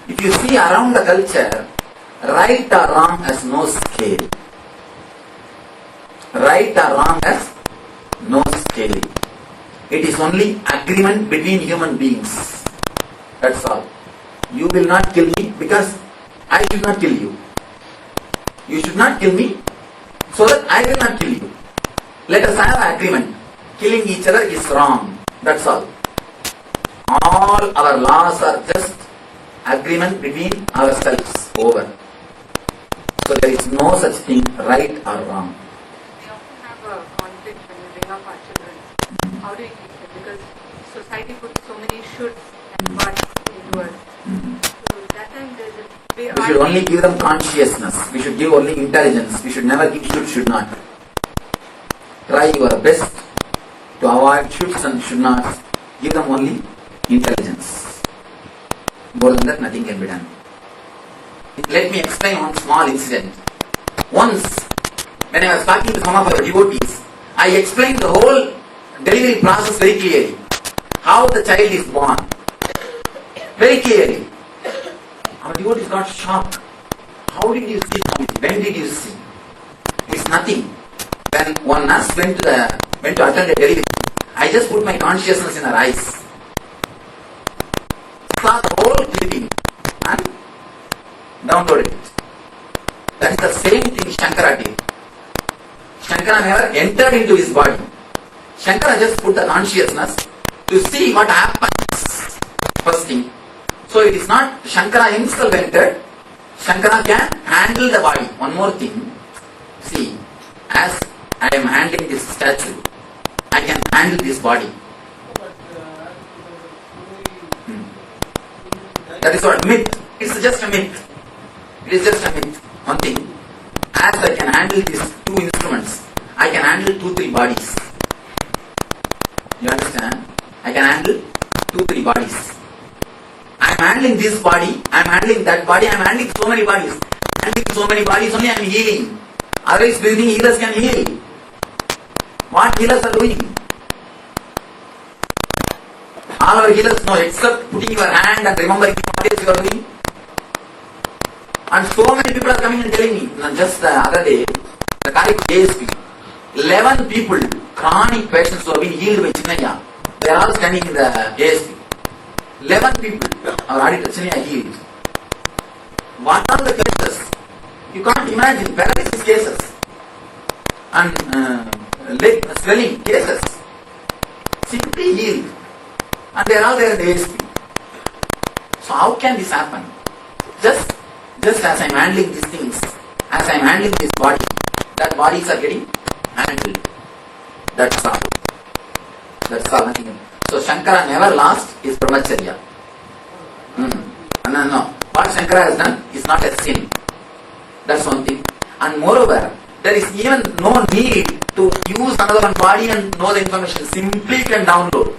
If you see around the culture, right or wrong has no scale. Right or wrong has no scale. It is only agreement between human beings. That's all. You will not kill me because I should not kill you. You should not kill me so that I will not kill you. Let us have an agreement. Killing each other is wrong. That's all. All our laws are just agreement between ourselves. Over. So there is no such thing right or wrong. We often have a conflict when we bring up our children. How do we teach them? Because society puts so many shoulds and buts into us. So that time there's a way. We should only give them consciousness. We should give only intelligence. We should never give should not. Try your best to avoid shoulds and should not. Give them only intelligence. More than that, nothing can be done. Let me explain one small incident. Once, when I was talking to some of our devotees, I explained the whole delivery process very clearly. How the child is born. Very clearly. Our devotees got shocked. How did you see? When did you see? It's nothing. When one nurse went to attend a delivery, I just put my consciousness in her eyes. Saw the whole clipping and downloaded it. That is the same thing Shankara did. Shankara never entered into his body. Shankara just put the consciousness to see what happens. First thing. So it is not Shankara himself entered. Shankara can handle the body. One more thing. See, as I am handling this statue, I can handle this body. That is what myth. It's just a myth. It is just a myth. One thing. As I can handle these two instruments, I can handle 2-3 bodies. You understand? I can handle 2-3 bodies. I am handling this body, I am handling that body, I am handling so many bodies. Handling so many bodies only I am healing. Otherwise breathing healers can heal. What healers are doing? All our healers know except putting your hand and remembering what else you are doing. And so many people are coming and telling me, just the other day, the Karikul ASP, 11 people, chronic patients who have been healed by Chinnaya, they are all standing in the ASP. 11 people, our auditor Chinnaya healed. What are the cases? You can't imagine, paralysis cases and leg swelling cases, simply healed. And they are all there in the ASP. So how can this happen? Just as I am handling these things, as I am handling this body, that bodies are getting handled. That's all. That's all, nothing else. So Shankara never lost his brahmacharya. No. What Shankara has done is not a sin. That's one thing. And moreover, there is even no need to use another one body and know the information. Simply can download.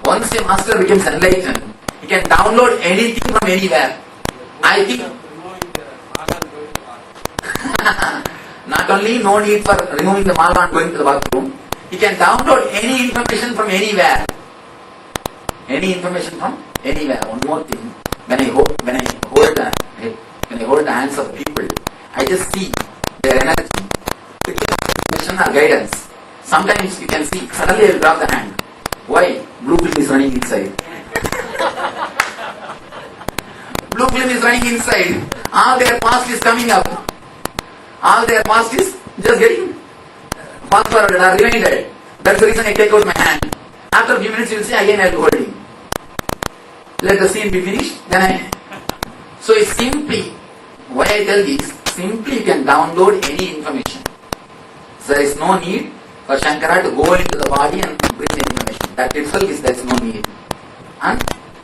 Once a master becomes enlightened, he can download anything from anywhere. I think not only no need for removing the mala and going to the bathroom, he can download any information from anywhere. Any information from anywhere. One more thing, when I hold the hands of people, I just see their energy, information or guidance. Sometimes you can see, suddenly I will drop the hand. Why? Blue film is running inside. Blue film is running inside. All their past is coming up. All their past is just getting fast forwarded or reminded. That's the reason I take out my hand. After a few minutes you will see again I will hold him. Let the scene be finished, then So it's simply, why I tell this, simply you can download any information. So there is no need for Shankara to go into the body and bring the information. That itself is, there is no need. And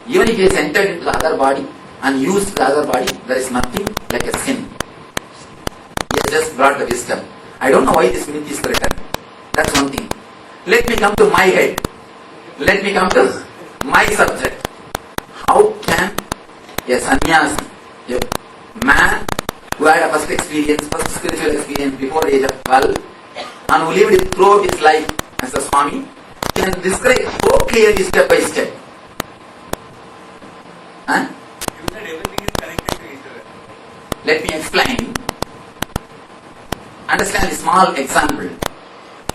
even if he has entered into the other body and used the other body, there is nothing like a sin. He has just brought the wisdom. I don't know why this myth is written. That's one thing. Let me come to my head. Let me come to my subject. How can a sannyasi, a man who had a first spiritual experience before the age of 12 and who lived throughout his life as a Swami, can describe so clearly step by step? Huh? You said Let me explain. Understand a small example.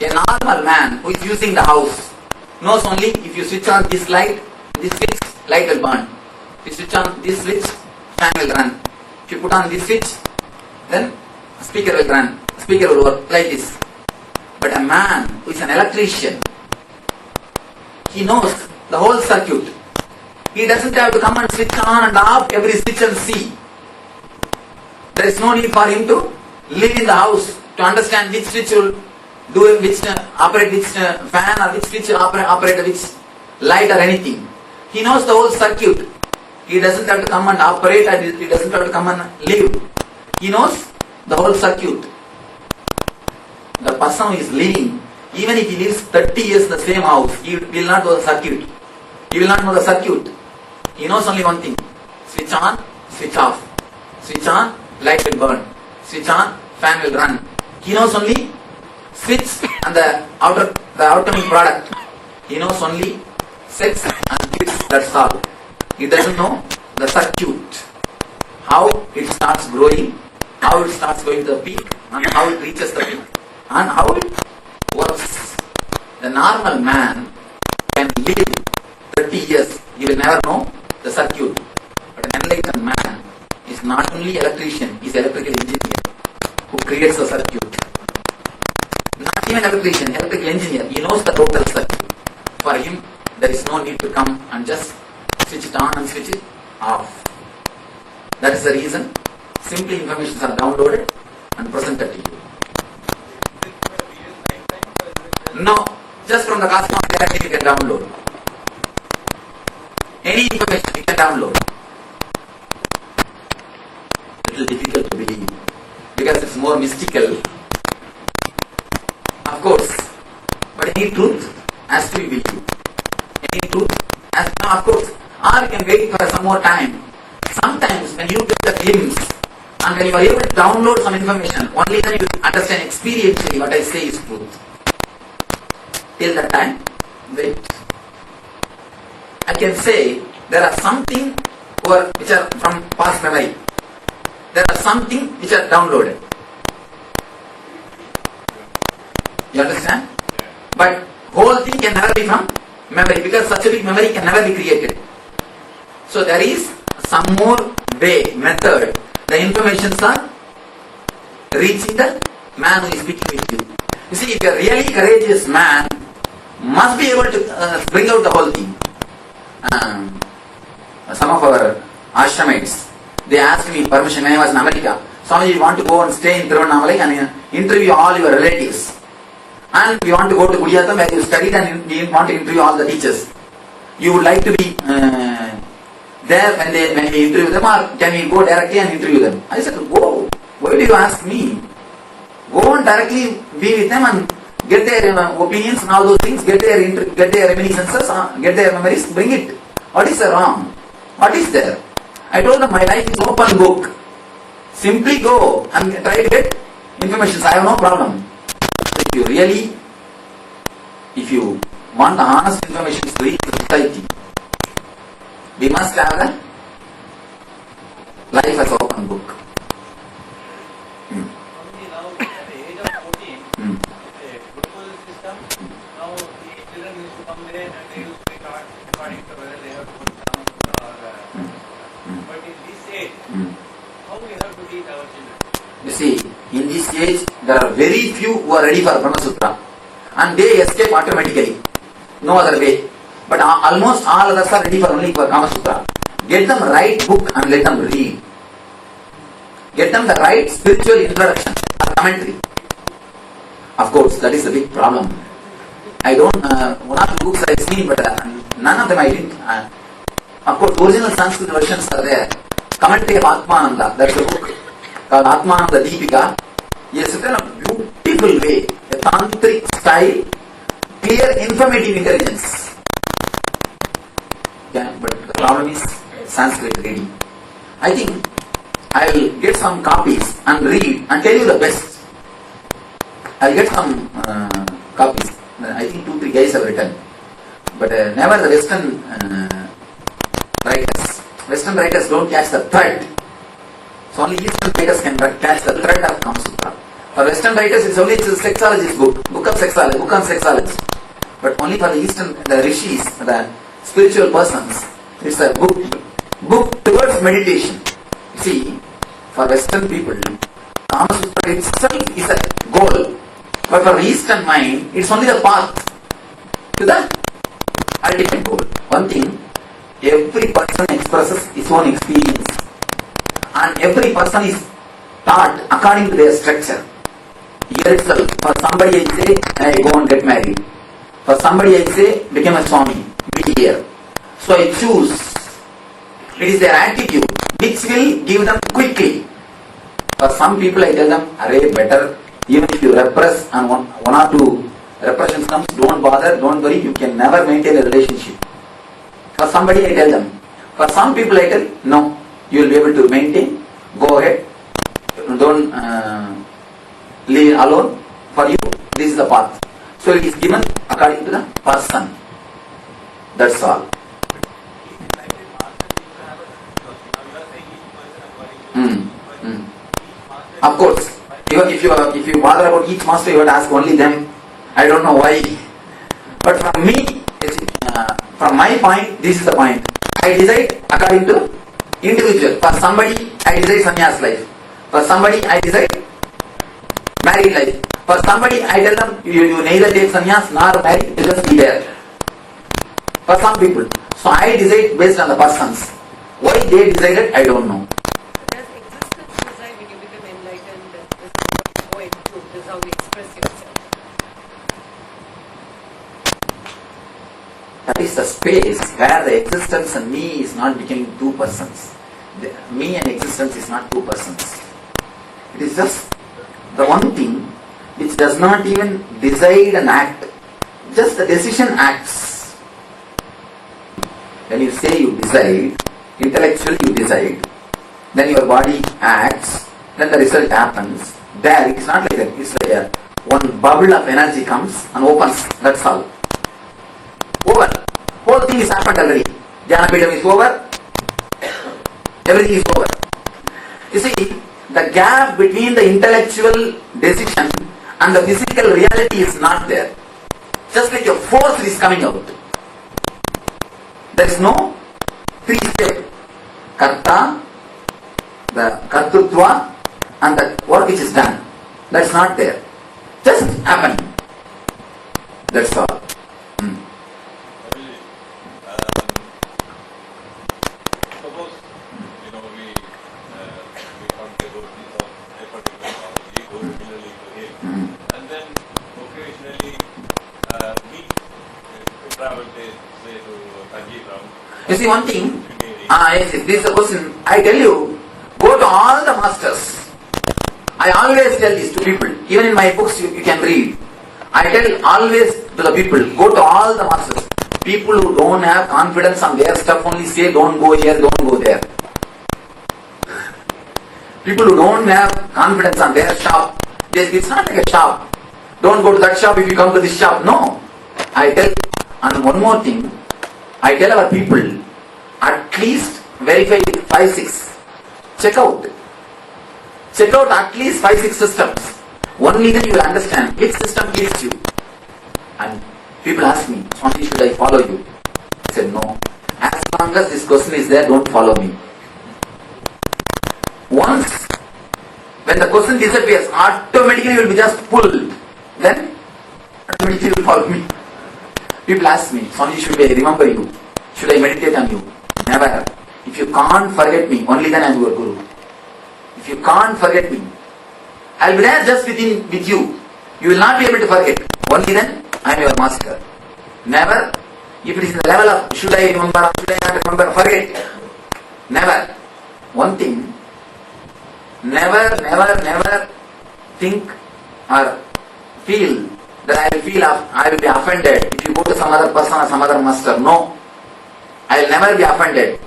A normal man who is using the house knows only if you switch on this light, this switch, light will burn. If you switch on this switch, fan will run. If you put on this switch, then speaker will run. Speaker will work like this. But a man who is an electrician, he knows the whole circuit. He doesn't have to come and switch on and off every switch and see. There is no need for him to live in the house to understand which switch will do which operate which fan or which switch operate which light or anything. He knows the whole circuit. He doesn't have to come and operate and he doesn't have to come and live. He knows the whole circuit. The person who is living, even if he lives 30 years in the same house, he will not know the circuit. He will not know the circuit. He knows only one thing. Switch on, switch off. Switch on, light will burn. Switch on, fan will run. He knows only switch and the outcoming product. He knows only sets and bits, that's all. He doesn't know the circuit. How it starts growing, how it starts going to the peak, and how it reaches the peak, and how it works. The normal man can live 30 years, he will never know the circuit. But an enlightened man is not only electrician, he is electrical engineer who creates the circuit. Not even electrician, electrical engineer, he knows the total circuit. For him, there is no need to come and just switch it on and switch it off. That is the reason simply informations are downloaded and presented to you. No, just from the Cosmos directly you can download. Any information you can download. Little difficult to believe because it's more mystical. Of course, but any truth has to be believed. Any truth has to, of course, or you can wait for some more time. Sometimes when you get the glimpse and when you are able to download some information, only then you understand experientially what I say is truth. Till that time, wait. I can say there are something which are from past memory. There are something which are downloaded. You understand? But whole thing can never be from memory because such a big memory can never be created. So there is some more way, method. The informations are reaching the man who is speaking with you. You see, if you are really courageous man, must be able to bring out the whole thing. Some of our ashramites, they asked me permission when I was in America. Swamiji, you want to go and stay in Tiruvannamalai and interview all your relatives. And we want to go to Kudiyatham where you studied and we want to interview all the teachers. You would like to be there when we interview them, or can we go directly and interview them? I said, go. Why do you ask me? Go and directly be with them and get their opinions and all those things, get their reminiscences, get their memories, bring it. What is wrong? What is there? I told them my life is open book. Simply go and try to get information. I have no problem. If you want the honest information to reach the society, we must have a life as open book. Now at the age of 14, a Gurukul system, now the children used to come there and they used to be taught according to whether they have to put down or but in this age, how we have to teach our children? You see, in this age, there are very few who are ready for Brahma Sutra and they escape automatically. No other way. But almost all others are ready for only for Kama Sutra. Get them right book and let them read. Get them the right spiritual introduction or commentary. Of course, that is a big problem. I don't, one of the books I have seen, but none of them I didn't. Of course, original Sanskrit versions are there. Commentary of Atmananda, that's a book called Atmananda Deepika. He has written a beautiful way, a tantric style, clear, informative intelligence. Yeah, but the problem is Sanskrit reading. I think I will get some copies and read and tell you the best. I will get some copies. I think 2-3 guys have written. But never the Western writers. Western writers don't catch the thread. So only Eastern writers can catch the thread of Kama Sutra. For Western writers, it's only a sexologist book of sexology, book on sexology. But only for the Eastern, the rishis, the spiritual persons, it's a book towards meditation. You see, for Western people, Kama Sutra itself is a goal. But for the Eastern mind, it's only the path to the ultimate goal. One thing, every person expresses his own experience. And every person is taught according to their structure. Here itself, for somebody I say, I go and get married. For somebody I say, become a Swami, be here. So I choose. It is their attitude which will give them quickly. For some people I tell them, array better, even if you repress and one or two repressions comes, don't bother, don't worry, you can never maintain a relationship. For somebody I tell them. For some people I tell, no, you will be able to maintain, go ahead, don't leave alone. For you, this is the path. So it is given according to the person. That's all. Of course, even if you bother about each master, you have to ask only them. I don't know why. But from me, from my point, this is the point. I decide according to individual. For somebody, I decide sannyas life. For somebody, I decide married life. For somebody, I tell them, you neither take sannyas nor marry, you just be there. For some people. So I decide based on the persons. Why they decided, I don't know. Does existence decide when you become enlightened? This is what you go into, this is how you express yourself. That is the space where the existence and me is not becoming two persons. Me and existence is not two persons. It is just the one thing which does not even decide and act. Just the decision acts. When you say you decide, intellectually you decide, then your body acts, then the result happens. There, it's not like that. It's like a one bubble of energy comes and opens. That's all. Over. Whole thing is happened already. Jnanapidam is over. Everything is over. You see, the gap between the intellectual decision and the physical reality is not there. Just like a force is coming out. There is no three step. Karta, the kartutva, and the work which is done. That's not there. Just happening. That's all. Suppose, we talked about a particular knowledge, it goes similarly to him. And then occasionally we travel, say, to Kanjipuram. You see one thing, yes, this is a question. I tell you, go to all the masters. I always tell this to people. Even in my books you can read. I tell always to the people, go to all the masters. People who don't have confidence on their stuff only say, don't go here, don't go there. People who don't have confidence on their shop, it's not like a shop. Don't go to that shop if you come to this shop. No. I tell, and one more thing, I tell our people, at least verify with 5-6. Check out. Check out at least 5-6 systems. Only then you will understand which system pleases you. And people ask me, Swami, should I follow you? I said, no. As long as this question is there, don't follow me. Once, when the question disappears, automatically you will be just pulled. Then, automatically you will follow me. People ask me, Swami, should I remember you? Should I meditate on you? Never. If you can't forget me, only then I am your guru. If you can't forget me, I will be there just with you. You will not be able to forget. Only then I am your master. Never. If it is in the level of should I remember or should I not remember, forget. Never. One thing, never think or feel that I will be offended if you go to some other person or some other master. No. I will never be offended.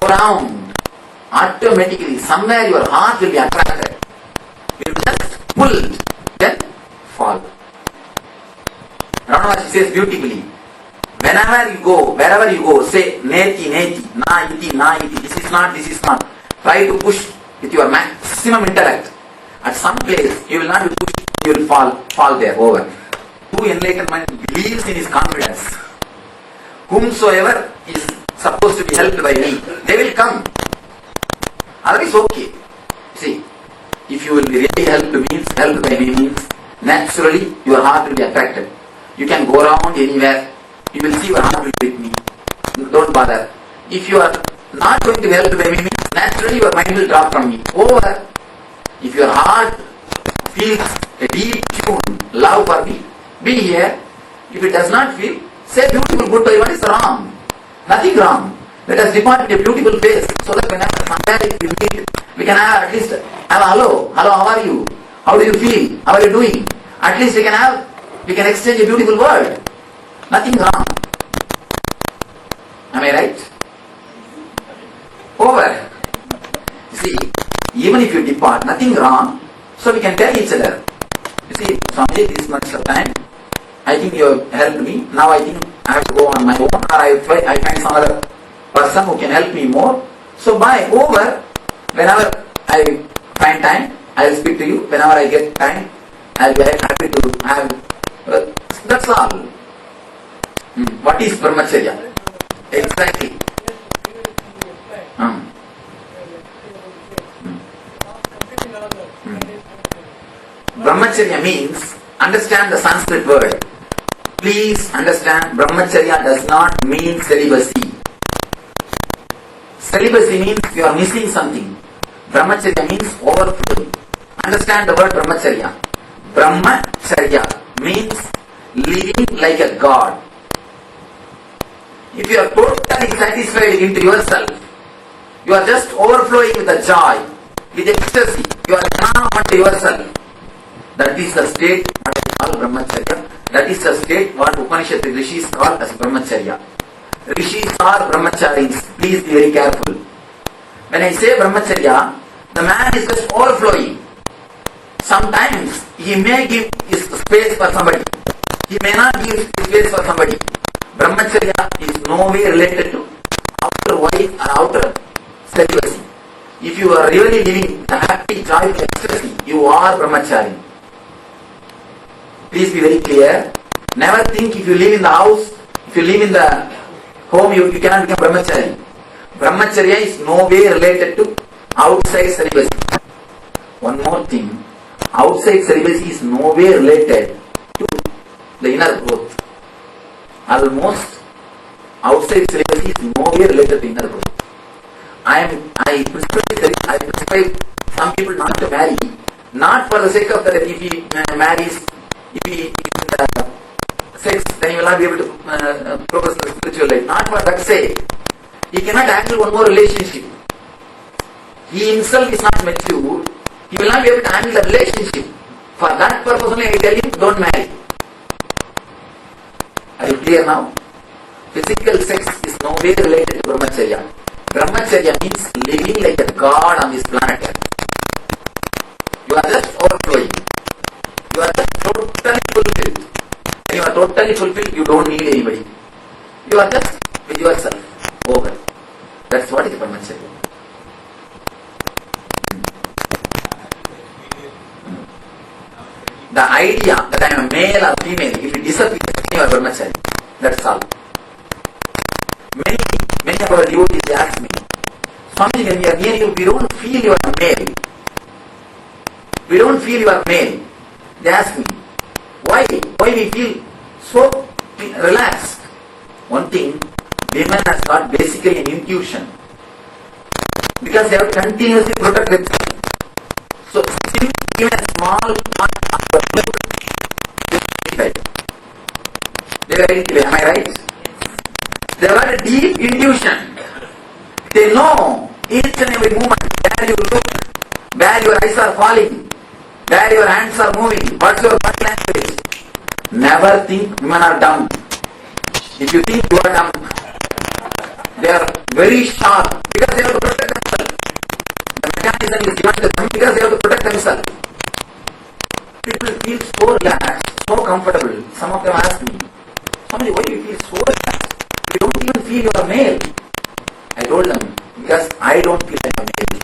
Go around. Automatically, somewhere your heart will be attracted. You will just pull, then fall. Ramana says beautifully, whenever you go, wherever you go, say neti, na iti, this is not. Try to push with your maximum intellect, at some place you will not be pushed, you will fall there, over. True enlightenment believes in his confidence. Whomsoever is supposed to be helped by me, they will come. Otherwise, okay. See, if you will be really helped by me means, naturally your heart will be attracted. You can go around anywhere, you will see your heart will be with me. Don't bother. If you are not going to be helped by me means, naturally your mind will drop from me. Over. If your heart feels a deep tune, love for me, be here. If it does not feel, say beautiful goodbye. What is wrong? Nothing wrong. Let us depart with a beautiful face so that whenever somebody we meet, we can have at least have a hello. Hello, how are you? How do you feel? How are you doing? At least we can exchange a beautiful word. Nothing wrong. Am I right? Over. See, even if you depart, nothing wrong. So we can tell each other. You see, Swami, this much of time, I think you have helped me. Now I think I have to go on my own, or I find some other person who can help me more. So by over, whenever I find time, I will speak to you. Whenever I get time, I will be happy to have. That's all. What is brahmacharya? Exactly. Brahmacharya means, understand the Sanskrit word. Please understand, brahmacharya does not mean celibacy. Celibacy means you are missing something. Brahmacharya means overflowing. Understand the word brahmacharya. Brahmacharya means living like a god. If you are totally satisfied into yourself, you are just overflowing with the joy, with ecstasy, you are calm unto yourself. That is the state what I call brahmacharya. That is the state what Upanishad Rishis call as brahmacharya. Rishis are brahmacharis. Please be very careful. When I say brahmacharya, the man is just overflowing. Sometimes he may give his space for somebody. He may not give his space for somebody. Brahmacharya is no way related to outer wife or outer celibacy. If you are really living the happy, joyful ecstasy, you are brahmachari. Please be very clear. Never think if you live in the house, if you live in the home, you cannot become brahmachari. Brahmacharya is no way related to outside celibacy. One more thing. Outside celibacy is no way related to the inner growth. Almost outside celibacy is no way related to inner growth. I prescribe some people not to marry, not for the sake of that if he marries, if he is in the sex, then he will not be able to progress in the spiritual life. Not for that sake. He cannot handle one more relationship. He himself is not mature. He will not be able to handle the relationship. For that purpose only I tell him, don't marry. Are you clear now? Physical sex is no way related to brahmacharya. Brahmacharya means living like a god on this planet Earth. You are just overflowing. You are just totally fulfilled. When you are totally fulfilled, you don't need anybody. You are just with yourself. Over. That's what is brahmacharya. The idea that I am a male or female, if it disappears, you are brahmachari. That's all. Many of our devotees ask me, Swami, when we are near you, we don't feel you are male. We don't feel you are male. They ask me, why? Why we feel so relaxed? One thing, women has got basically an intuition. Because they have to continuously protect themselves. So, even a small part of the people is they are identified. Am I right? They have got a deep intuition. They know each and every movement, where you look, where your eyes are falling, where your hands are moving, what's your body language. Never think women are dumb. If you think you are dumb, they are very sharp because they have to protect themselves. The mechanism is given to them because they have to protect themselves. People feel so relaxed, so comfortable. Some of them ask me, Swami, why do you feel so relaxed? You don't even feel you are male. I told them, because I don't feel like a male.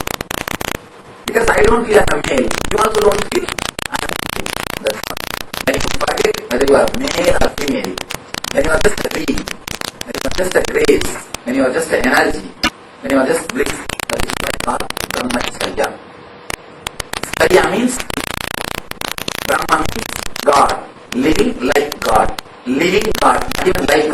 don't feel I'm a male, you also don't feel I'm a female. That's all. When you forget whether you are male or female, when you are just a tree, when you are just a grace, when you are just an energy, when you are just bliss, that is what I call Brahmacharya. Charya means Brahma means God, living like God, living God, not even like